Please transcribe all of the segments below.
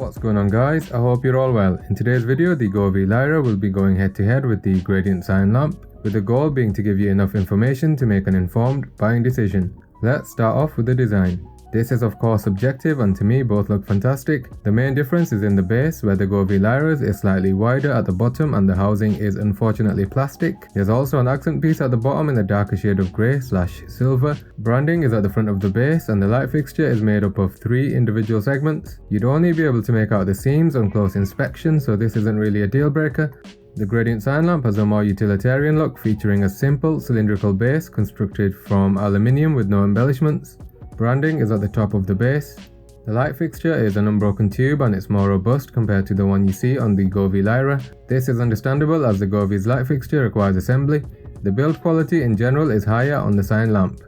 What's going on guys, I hope you're all well. In today's video, the Govee Lyra will be going head to head with the Gradient Signe lamp, with the goal being to give you enough information to make an informed buying decision. Let's start off with the design. This is of course subjective and to me both look fantastic. The main difference is in the base where the Govee Lyra's is slightly wider at the bottom and the housing is unfortunately plastic. There's also an accent piece at the bottom in the darker shade of grey/silver. Branding is at the front of the base and the light fixture is made up of 3 individual segments. You'd only be able to make out the seams on close inspection, so this isn't really a deal breaker. The Gradient Signe lamp has a more utilitarian look, featuring a simple cylindrical base constructed from aluminium with no embellishments. Branding is at the top of the base. The light fixture is an unbroken tube and it's more robust compared to the one you see on the Govee Lyra. This is understandable as the Govee's light fixture requires assembly. The build quality in general is higher on the Signe lamp.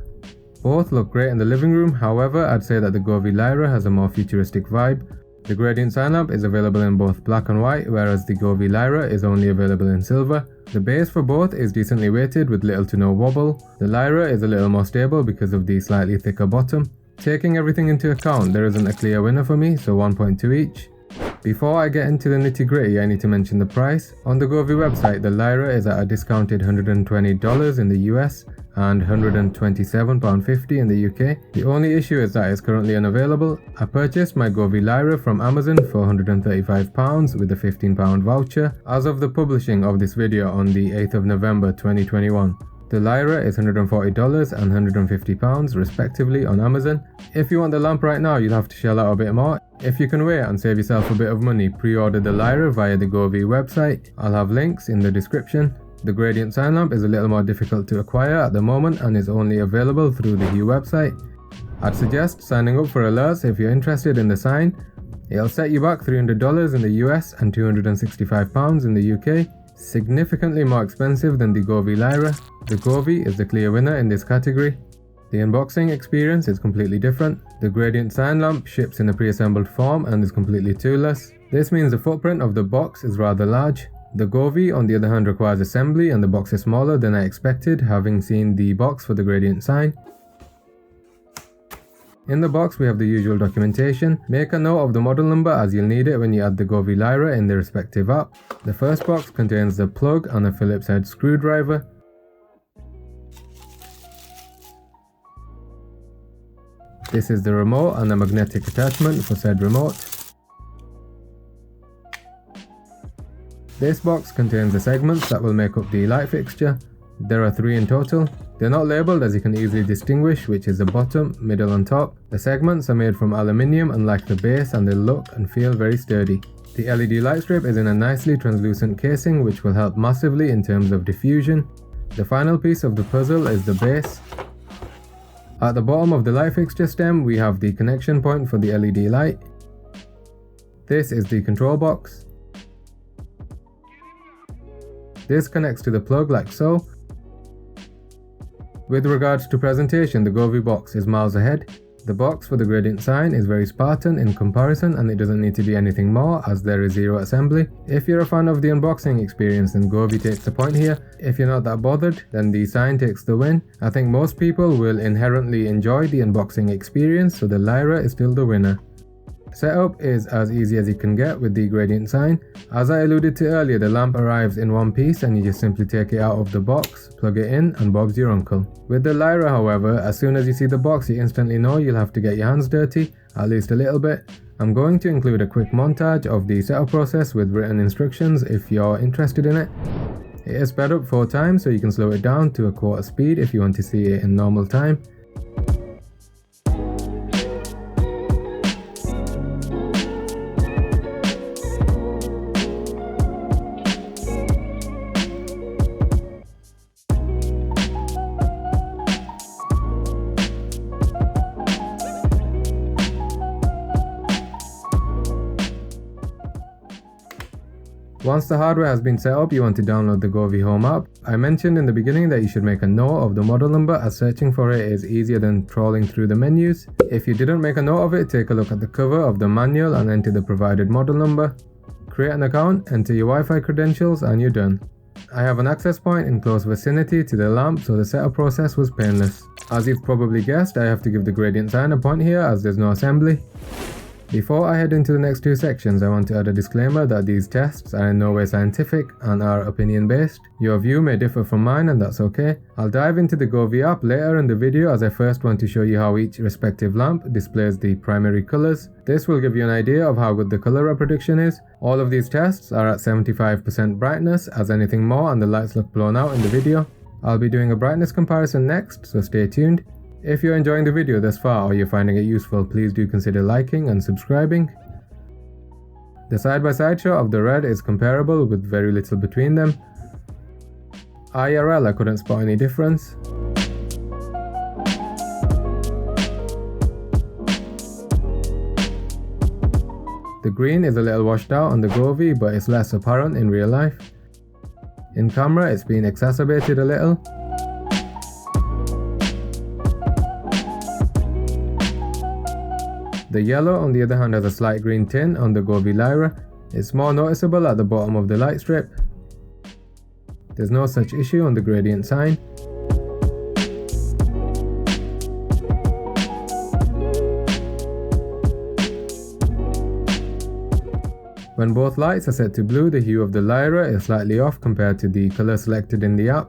Both look great in the living room, however I'd say that the Govee Lyra has a more futuristic vibe. The Gradient Signe lamp is available in both black and white, whereas the Govee Lyra is only available in silver. The base for both is decently weighted with little to no wobble. The Lyra is a little more stable because of the slightly thicker bottom. Taking everything into account, there isn't a clear winner for me, so 1.2 each. Before I get into the nitty gritty, I need to mention the price. On the Govee website, the Lyra is at a discounted $120 in the US and £127.50 in the UK. The only issue is that it's currently unavailable. I purchased my Govee Lyra from Amazon for £135 with a £15 voucher as of the publishing of this video on the 8th of November 2021. The Lyra is $140 and £150 respectively on Amazon. If you want the lamp right now, you'll have to shell out a bit more. If you can wait and save yourself a bit of money, pre-order the Lyra via the Govee website. I'll have links in the description. The Gradient Signe lamp is a little more difficult to acquire at the moment and is only available through the Hue website. I'd suggest signing up for alerts if you're interested in the Signe. It'll set you back $300 in the US and £265 in the UK. Significantly more expensive than the Govee Lyra. The Govee is the clear winner in this category. The unboxing experience is completely different. The Gradient Signe lamp ships in a pre-assembled form and is completely toolless. This means the footprint of the box is rather large. The Govee on the other hand requires assembly and the box is smaller than I expected, having seen the box for the Gradient Signe. In the box we have the usual documentation. Make a note of the model number as you'll need it when you add the Govee Lyra in the respective app. The first box contains the plug and a Phillips head screwdriver. This is the remote and a magnetic attachment for said remote. This box contains the segments that will make up the light fixture. There are 3 in total. They're not labelled as you can easily distinguish which is the bottom, middle and top. The segments are made from aluminium unlike the base and they look and feel very sturdy. The LED light strip is in a nicely translucent casing which will help massively in terms of diffusion. The final piece of the puzzle is the base. At the bottom of the light fixture stem we have the connection point for the LED light. This is the control box. This connects to the plug like so. With regards to presentation, the Govee box is miles ahead. The box for the Gradient Signe is very Spartan in comparison and it doesn't need to be anything more as there is zero assembly. If you're a fan of the unboxing experience, then Govee takes the point here. If you're not that bothered, then the Signe takes the win. I think most people will inherently enjoy the unboxing experience, so the Lyra is still the winner. Setup is as easy as you can get with the Gradient Signe. As I alluded to earlier, the lamp arrives in one piece and you just simply take it out of the box, plug it in and Bob's your uncle. With the Lyra however, as soon as you see the box you instantly know you'll have to get your hands dirty, at least a little bit. I'm going to include a quick montage of the setup process with written instructions if you're interested in it. It is sped up 4 times so you can slow it down to a quarter speed if you want to see it in normal time. Once the hardware has been set up, you want to download the Govee Home app. I mentioned in the beginning that you should make a note of the model number as searching for it is easier than trawling through the menus. If you didn't make a note of it, take a look at the cover of the manual and enter the provided model number. Create an account, enter your Wi-Fi credentials and you're done. I have an access point in close vicinity to the lamp, so the setup process was painless. As you've probably guessed, I have to give the Gradient Signe a point here as there's no assembly. Before I head into the next two sections, I want to add a disclaimer that these tests are in no way scientific and are opinion based. Your view may differ from mine and that's okay. I'll dive into the Govee app later in the video, as I first want to show you how each respective lamp displays the primary colours. This will give you an idea of how good the colour reproduction is. All of these tests are at 75% brightness, as anything more and the lights look blown out in the video. I'll be doing a brightness comparison next, so stay tuned. If you're enjoying the video thus far or you're finding it useful, please do consider liking and subscribing. The side-by-side shot of the red is comparable with very little between them. IRL I couldn't spot any difference. The green is a little washed out on the Govee, but it's less apparent in real life. In camera it's been exacerbated a little. The yellow on the other hand has a slight green tint on the Govee Lyra. It's more noticeable at the bottom of the light strip. There's no such issue on the Gradient Signe. When both lights are set to blue, the hue of the Lyra is slightly off compared to the colour selected in the app.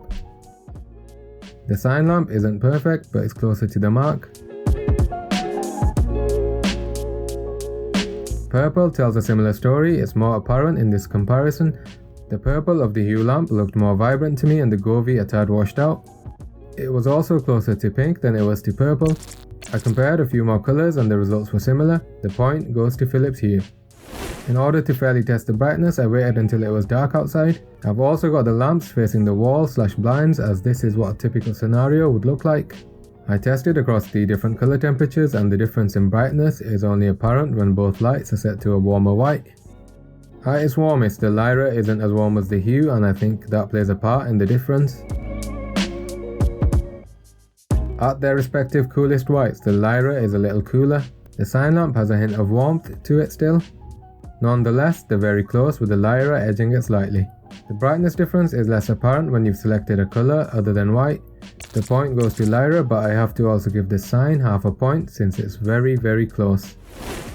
The Signe lamp isn't perfect, but it's closer to the mark. Purple tells a similar story. It's more apparent in this comparison. The purple of the Hue lamp looked more vibrant to me and the Govee a tad washed out. It was also closer to pink than it was to purple. I compared a few more colours and the results were similar. The point goes to Philips Hue. In order to fairly test the brightness, I waited until it was dark outside. I've also got the lamps facing the wall/blinds, as this is what a typical scenario would look like. I tested across the different colour temperatures and the difference in brightness is only apparent when both lights are set to a warmer white. At its warmest, the Lyra isn't as warm as the Hue, and I think that plays a part in the difference. At their respective coolest whites, the Lyra is a little cooler. The Signe lamp has a hint of warmth to it still. Nonetheless, they're very close, with the Lyra edging it slightly. The brightness difference is less apparent when you've selected a colour other than white. The point goes to Lyra, but I have to also give the Signe half a point since it's very close.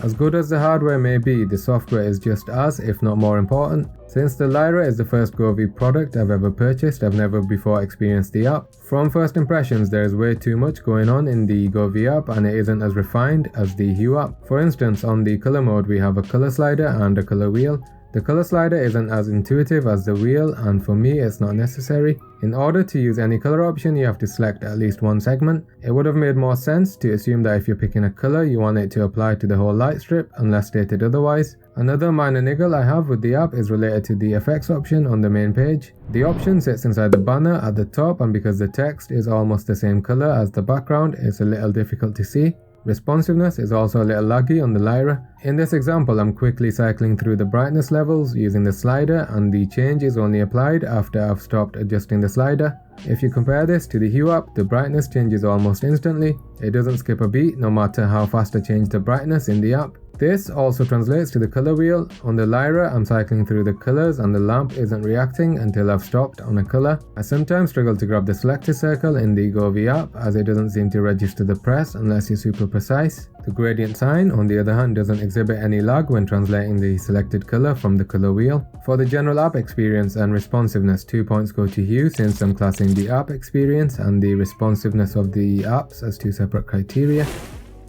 As good as the hardware may be, the software is just as, if not more important. Since the Lyra is the first Govee product I've ever purchased, I've never before experienced the app. From first impressions, there is way too much going on in the Govee app and it isn't as refined as the Hue app. For instance, on the colour mode we have a colour slider and a colour wheel. The colour slider isn't as intuitive as the wheel, and for me it's not necessary. In order to use any colour option, you have to select at least one segment. It would have made more sense to assume that if you're picking a colour, you want it to apply to the whole light strip, unless stated otherwise. Another minor niggle I have with the app is related to the effects option on the main page. The option sits inside the banner at the top, and because the text is almost the same colour as the background, it's a little difficult to see. Responsiveness is also a little laggy on the Lyra. In this example, I'm quickly cycling through the brightness levels using the slider, and the change is only applied after I've stopped adjusting the slider. If you compare this to the Hue app, the brightness changes almost instantly. It doesn't skip a beat no matter how fast I change the brightness in the app. This also translates to the colour wheel. On the Lyra, I'm cycling through the colours and the lamp isn't reacting until I've stopped on a colour. I sometimes struggle to grab the selector circle in the Govee app, as it doesn't seem to register the press unless you're super precise. The Gradient Signe, on the other hand, doesn't exhibit any lag when translating the selected colour from the colour wheel. For the general app experience and responsiveness, 2 points go to Hue, since I'm classing the app experience and the responsiveness of the apps as two separate criteria.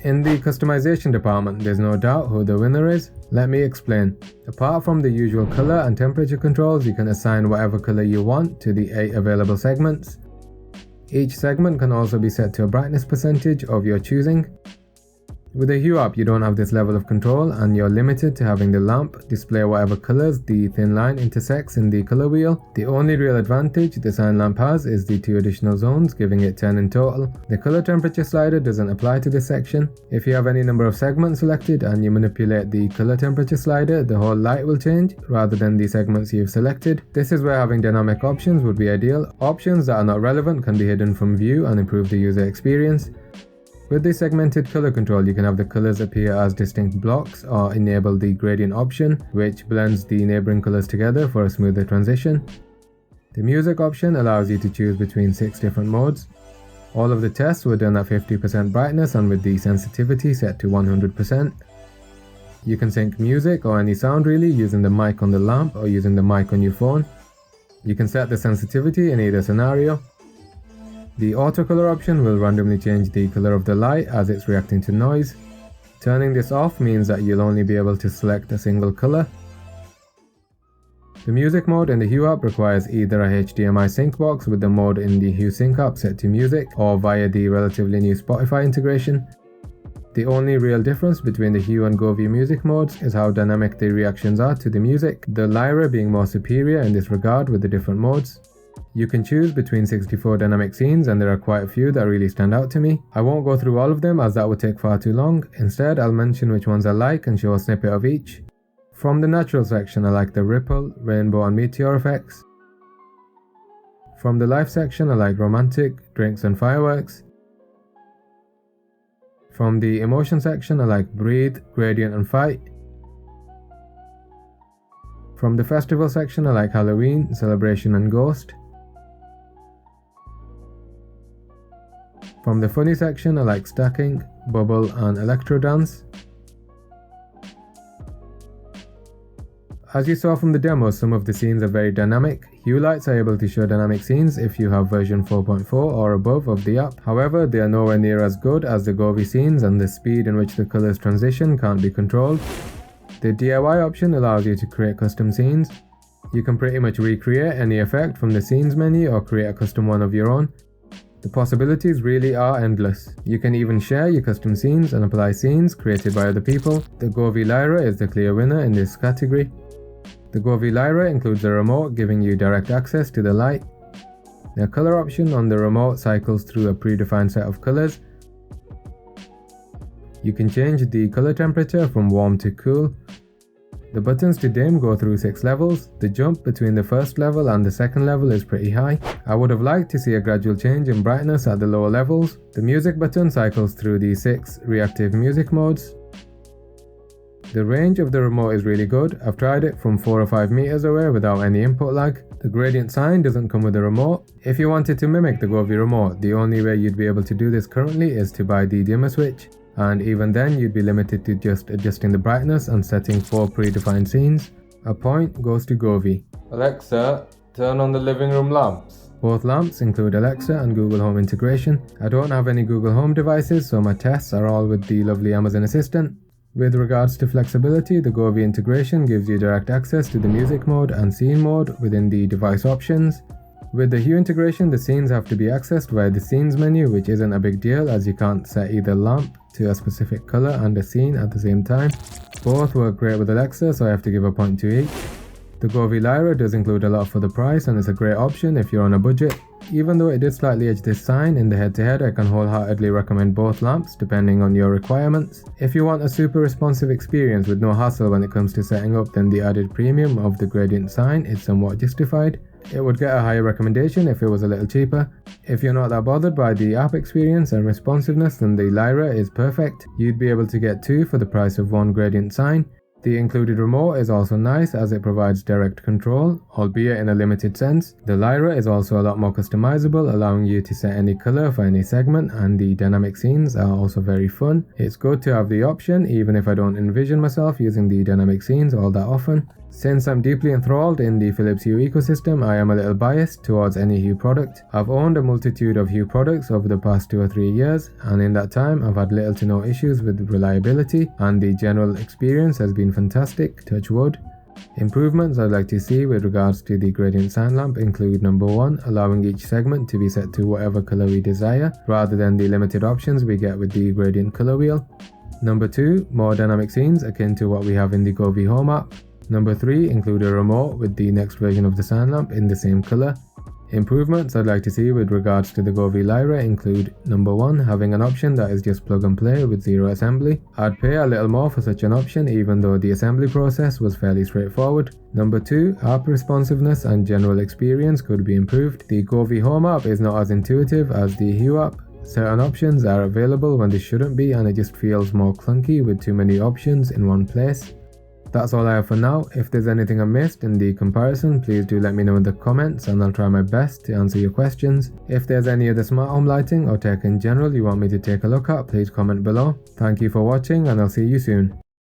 In the customization department, there's no doubt who the winner is. Let me explain. Apart from the usual colour and temperature controls, you can assign whatever colour you want to the 8 available segments. Each segment can also be set to a brightness percentage of your choosing. With the Hue app, you don't have this level of control and you're limited to having the lamp display whatever colours the thin line intersects in the colour wheel. The only real advantage the Signe lamp has is the 2 additional zones, giving it 10 in total. The colour temperature slider doesn't apply to this section. If you have any number of segments selected and you manipulate the colour temperature slider, the whole light will change rather than the segments you've selected. This is where having dynamic options would be ideal. Options that are not relevant can be hidden from view and improve the user experience. With the segmented colour control, you can have the colours appear as distinct blocks or enable the gradient option, which blends the neighbouring colours together for a smoother transition. The music option allows you to choose between 6 different modes. All of the tests were done at 50% brightness and with the sensitivity set to 100%. You can sync music or any sound really using the mic on the lamp or using the mic on your phone. You can set the sensitivity in either scenario. The auto color option will randomly change the color of the light as it's reacting to noise. Turning this off means that you'll only be able to select a single color. The music mode in the Hue app requires either a HDMI sync box with the mode in the Hue Sync app set to music, or via the relatively new Spotify integration. The only real difference between the Hue and Govee music modes is how dynamic the reactions are to the music, the Lyra being more superior in this regard with the different modes. You can choose between 64 dynamic scenes, and there are quite a few that really stand out to me. I won't go through all of them as that would take far too long. Instead, I'll mention which ones I like and show a snippet of each. From the natural section, I like the ripple, rainbow and meteor effects. From the life section, I like romantic, drinks and fireworks. From the emotion section, I like breathe, gradient and fight. From the festival section, I like Halloween, celebration and ghost. From the funny section, I like stacking, bubble and electro dance. As you saw from the demo, some of the scenes are very dynamic. Hue lights are able to show dynamic scenes if you have version 4.4 or above of the app. However, they are nowhere near as good as the Govee scenes, and the speed in which the colors transition can't be controlled. The DIY option allows you to create custom scenes. You can pretty much recreate any effect from the scenes menu or create a custom one of your own. The possibilities really are endless. You can even share your custom scenes and apply scenes created by other people. The Govee Lyra is the clear winner in this category. The Govee Lyra includes a remote giving you direct access to the light. The color option on the remote cycles through a predefined set of colors. You can change the color temperature from warm to cool. The buttons to dim go through 6 levels. The jump between the first level and the second level is pretty high. I would have liked to see a gradual change in brightness at the lower levels. The music button cycles through the 6 reactive music modes. The range of the remote is really good. I've tried it from 4 or 5 meters away without any input lag. The Gradient Signe doesn't come with a remote. If you wanted to mimic the Govee remote, the only way you'd be able to do this currently is to buy the dimmer switch. And even then you'd be limited to just adjusting the brightness and setting 4 predefined scenes. A point goes to Govee. Alexa, turn on the living room lamps. Both lamps include Alexa and Google Home integration. I don't have any Google Home devices, so my tests are all with the lovely Amazon Assistant. With regards to flexibility, the Govee integration gives you direct access to the music mode and scene mode within the device options. With the Hue integration, the scenes have to be accessed via the scenes menu, which isn't a big deal as you can't set either lamp to a specific color and a scene at the same time. Both work great with Alexa, so I have to give a point to each. The Govee Lyra does include a lot for the price and is a great option if you're on a budget. Even though it did slightly edge this Signe in the head-to-head, I can wholeheartedly recommend both lamps depending on your requirements. If you want a super responsive experience with no hassle when it comes to setting up, then the added premium of the Gradient Signe is somewhat justified. It would get a higher recommendation if it was a little cheaper. If you're not that bothered by the app experience and responsiveness, then the Lyra is perfect. You'd be able to get 2 for the price of 1 Gradient Signe. The included remote is also nice as it provides direct control, albeit in a limited sense. The Lyra is also a lot more customizable, allowing you to set any color for any segment, and the dynamic scenes are also very fun. It's good to have the option, even if I don't envision myself using the dynamic scenes all that often. Since I'm deeply enthralled in the Philips Hue ecosystem, I am a little biased towards any Hue product. I've owned a multitude of Hue products over the past 2 or 3 years, and in that time I've had little to no issues with reliability, and the general experience has been fantastic, touch wood. Improvements I'd like to see with regards to the Gradient Signe lamp include number 1, allowing each segment to be set to whatever color we desire, rather than the limited options we get with the Gradient color wheel. Number 2, more dynamic scenes akin to what we have in the Govee Home app. Number 3, include a remote with the next version of the Signe lamp in the same color. Improvements I'd like to see with regards to the Govee Lyra include number 1, having an option that is just plug and play with 0 assembly. I'd pay a little more for such an option even though the assembly process was fairly straightforward. Number 2, app responsiveness and general experience could be improved. The Govee Home app is not as intuitive as the Hue app. Certain options are available when they shouldn't be, and it just feels more clunky with too many options in one place. That's all I have for now. If there's anything I missed in the comparison, please do let me know in the comments and I'll try my best to answer your questions. If there's any other smart home lighting or tech in general you want me to take a look at, please comment below. Thank you for watching and I'll see you soon.